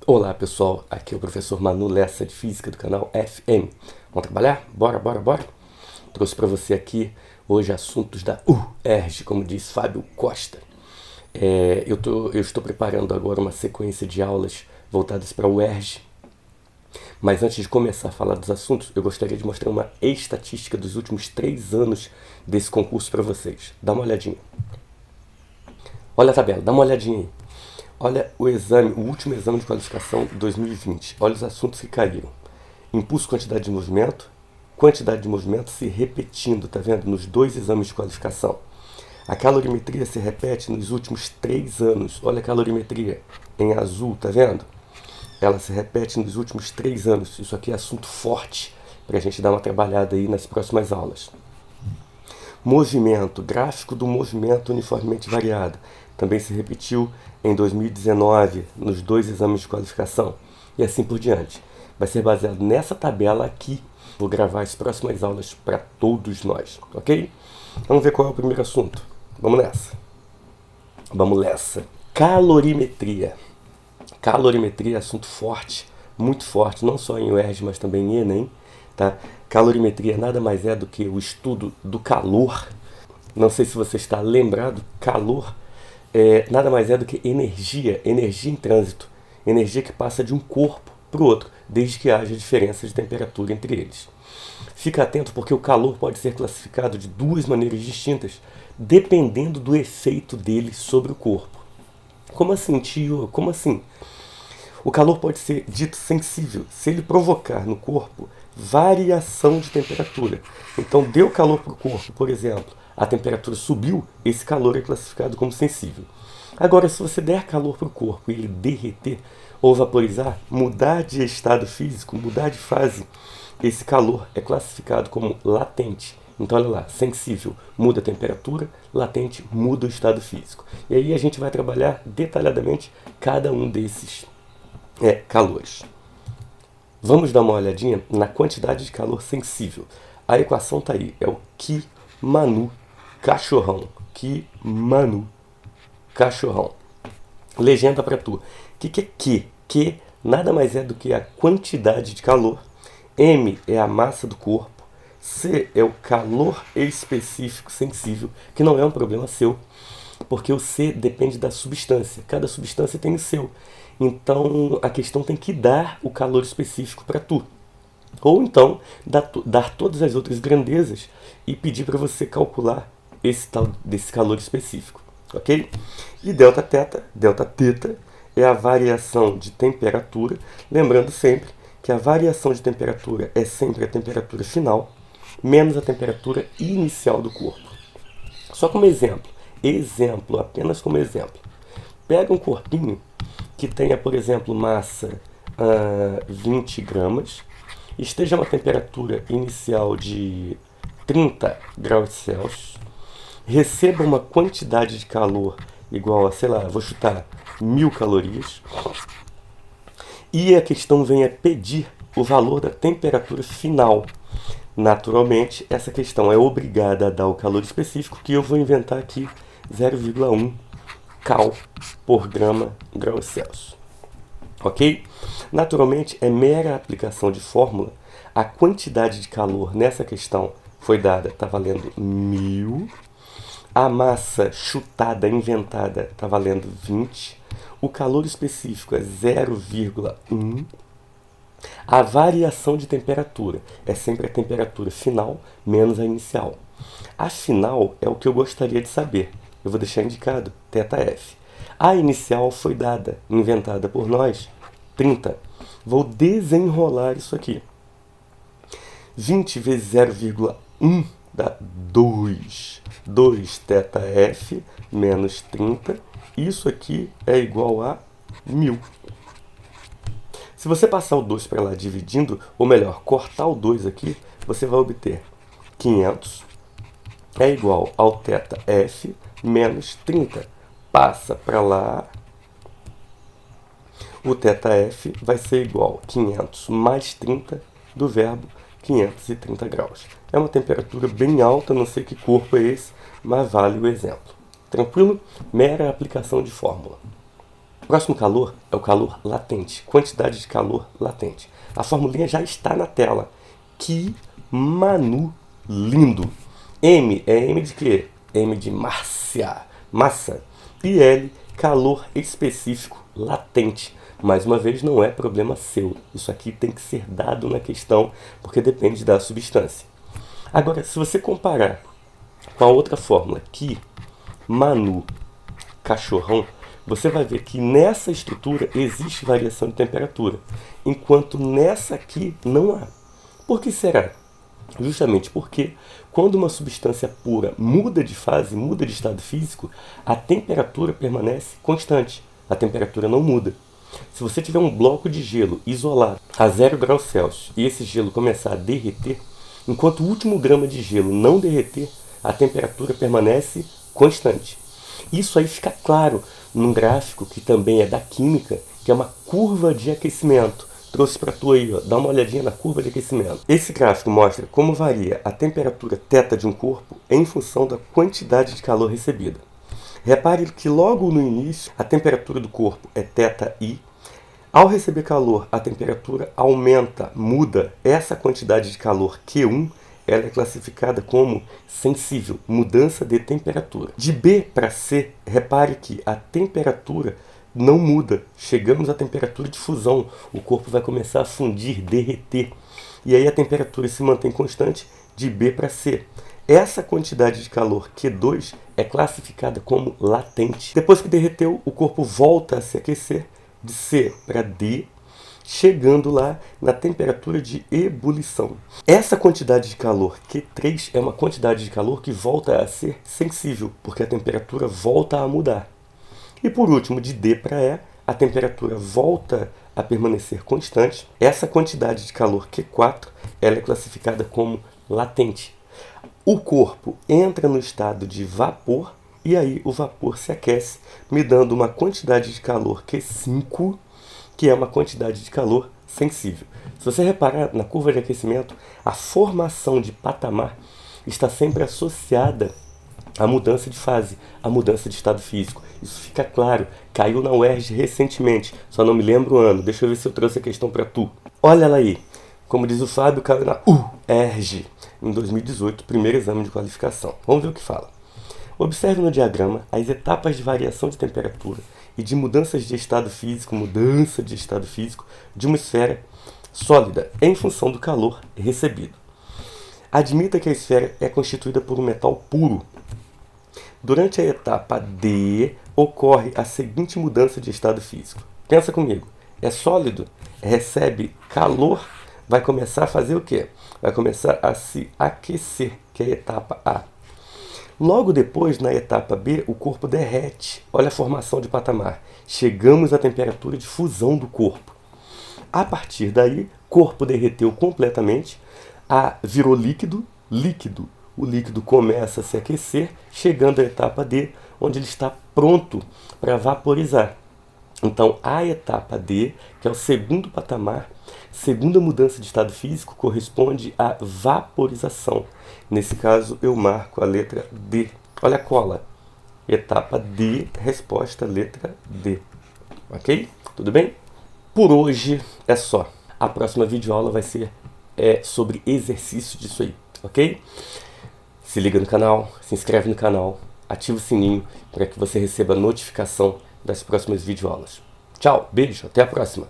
Olá pessoal, aqui é o professor Manu Lessa de Física do canal FM. Vamos trabalhar? Bora, bora, bora! Trouxe para você aqui hoje assuntos da UERJ, como diz Fábio Costa. Eu estou preparando agora uma sequência de aulas voltadas para a UERJ. Mas antes de começar a falar dos assuntos, eu gostaria de mostrar uma estatística dos últimos 3 anos desse concurso para vocês. Dá uma olhadinha. Olha a tabela, dá uma olhadinha aí. Olha o último exame de qualificação 2020. Olha os assuntos que caíram. Impulso, quantidade de movimento se repetindo, tá vendo? Nos 2 exames de qualificação. A calorimetria se repete nos últimos 3 anos. Olha a calorimetria em azul, tá vendo? Ela se repete nos últimos 3 anos. Isso aqui é assunto forte para a gente dar uma trabalhada aí nas próximas aulas. Movimento, gráfico do movimento uniformemente variado. Também se repetiu em 2019, nos 2 exames de qualificação, e assim por diante. Vai ser baseado nessa tabela aqui. Vou gravar as próximas aulas para todos nós, ok? Vamos ver qual é o primeiro assunto. Vamos nessa. Vamos nessa. Calorimetria. Calorimetria é assunto forte, muito forte, não só em UERJ, mas também em Enem. Tá? Calorimetria nada mais é do que o estudo do calor. Não sei se você está lembrado, calor nada mais é do que energia em trânsito. Energia que passa de um corpo para o outro, desde que haja diferença de temperatura entre eles. Fica atento porque o calor pode ser classificado de 2 maneiras distintas, dependendo do efeito dele sobre o corpo. Como assim, tio? Como assim? O calor pode ser dito sensível se ele provocar no corpo variação de temperatura. Então, deu calor para o corpo, por exemplo, a temperatura subiu, esse calor é classificado como sensível. Agora, se você der calor para o corpo e ele derreter ou vaporizar, mudar de estado físico, mudar de fase, esse calor é classificado como latente. Então, olha lá, sensível muda a temperatura, latente muda o estado físico. E aí a gente vai trabalhar detalhadamente cada um desses calores. Vamos dar uma olhadinha na quantidade de calor sensível. A equação está aí, é o Q Manu cachorrão. Q Manu cachorrão. Legenda para tu. O que é Q? Q nada mais é do que a quantidade de calor. M é a massa do corpo. C é o calor específico sensível, que não é um problema seu, porque o C depende da substância. Cada substância tem o seu. Então, a questão tem que dar o calor específico para tu. Ou então, dar todas as outras grandezas e pedir para você calcular esse tal desse calor específico. Ok? E delta teta, é a variação de temperatura. Lembrando sempre que a variação de temperatura é sempre a temperatura final, menos a temperatura inicial do corpo. Só como exemplo, apenas como exemplo. Pega um corpinho que tenha, por exemplo, massa 20 gramas, esteja a uma temperatura inicial de 30 graus Celsius, receba uma quantidade de calor igual a, sei lá, vou chutar 1000 calorias, e a questão venha pedir o valor da temperatura final. Naturalmente, essa questão é obrigada a dar o calor específico, que eu vou inventar aqui 0,1 cal por grau Celsius. Ok? Naturalmente, é mera aplicação de fórmula. A quantidade de calor nessa questão foi dada, está valendo 1000. A massa chutada, inventada, está valendo 20. O calor específico é 0,1. A variação de temperatura é sempre a temperatura final menos a inicial. A final é o que eu gostaria de saber. Eu vou deixar indicado, θF. A inicial foi dada, inventada por nós, 30. Vou desenrolar isso aqui. 20 vezes 0,1 dá 2. 2 θF menos 30. Isso aqui é igual a 1000. Se você passar o 2 para lá dividindo, ou melhor, cortar o 2 aqui, você vai obter 500 é igual ao θF menos 30. Passa para lá, o θF vai ser igual a 500 mais 30 do verbo 530 graus. É uma temperatura bem alta, não sei que corpo é esse, mas vale o exemplo. Tranquilo? Mera aplicação de fórmula. O próximo calor é o calor latente, quantidade de calor latente. A formulinha já está na tela. Que manu lindo! M é M de quê? M de Márcia, massa. E L, calor específico latente. Mais uma vez, não é problema seu. Isso aqui tem que ser dado na questão, porque depende da substância. Agora, se você comparar com a outra fórmula, que manu, cachorrão, você vai ver que nessa estrutura existe variação de temperatura, enquanto nessa aqui não há. Por que será? Justamente porque quando uma substância pura muda de fase, muda de estado físico, a temperatura permanece constante. A temperatura não muda. Se você tiver um bloco de gelo isolado a 0 graus Celsius e esse gelo começar a derreter, enquanto o último grama de gelo não derreter, a temperatura permanece constante. Isso aí fica claro num gráfico que também é da química, que é uma curva de aquecimento. Trouxe para tu aí, ó, dá uma olhadinha na curva de aquecimento. Esse gráfico mostra como varia a temperatura θ de um corpo em função da quantidade de calor recebida. Repare que logo no início a temperatura do corpo é θI. Ao receber calor, a temperatura aumenta, muda. Essa quantidade de calor Q1 ela é classificada como sensível, mudança de temperatura. De B para C, repare que a temperatura não muda. Chegamos à temperatura de fusão. O corpo vai começar a fundir, derreter. E aí a temperatura se mantém constante de B para C. Essa quantidade de calor Q2 é classificada como latente. Depois que derreteu, o corpo volta a se aquecer de C para D, chegando lá na temperatura de ebulição. Essa quantidade de calor Q3 é uma quantidade de calor que volta a ser sensível, porque a temperatura volta a mudar. E por último, de D para E, a temperatura volta a permanecer constante. Essa quantidade de calor Q4 ela é classificada como latente. O corpo entra no estado de vapor e aí o vapor se aquece, me dando uma quantidade de calor Q5, que é uma quantidade de calor sensível. Se você reparar na curva de aquecimento, a formação de patamar está sempre associada à mudança de fase, à mudança de estado físico. Isso fica claro, caiu na UERJ recentemente, só não me lembro o ano. Deixa eu ver se eu trouxe a questão para tu. Olha ela aí, como diz o Fábio, caiu na UERJ, em 2018, primeiro exame de qualificação. Vamos ver o que fala. Observe no diagrama as etapas de variação de temperatura e de mudança de estado físico de uma esfera sólida em função do calor recebido. Admita que a esfera é constituída por um metal puro. Durante a etapa D, ocorre a seguinte mudança de estado físico. Pensa comigo, é sólido, recebe calor, vai começar a fazer o quê? Vai começar a se aquecer, que é a etapa A. Logo depois, na etapa B, o corpo derrete. Olha a formação de patamar. Chegamos à temperatura de fusão do corpo. A partir daí, o corpo derreteu completamente, virou líquido. O líquido começa a se aquecer, chegando à etapa D, onde ele está pronto para vaporizar. Então, a etapa D, que é o segundo patamar, segunda mudança de estado físico, corresponde à vaporização. Nesse caso, eu marco a letra D. Olha a cola. Etapa D, resposta letra D. Ok? Tudo bem? Por hoje é só. A próxima videoaula vai ser sobre exercício disso aí, ok? Se liga no canal, se inscreve no canal, ativa o sininho para que você receba a notificação das próximas videoaulas. Tchau, beijo, até a próxima!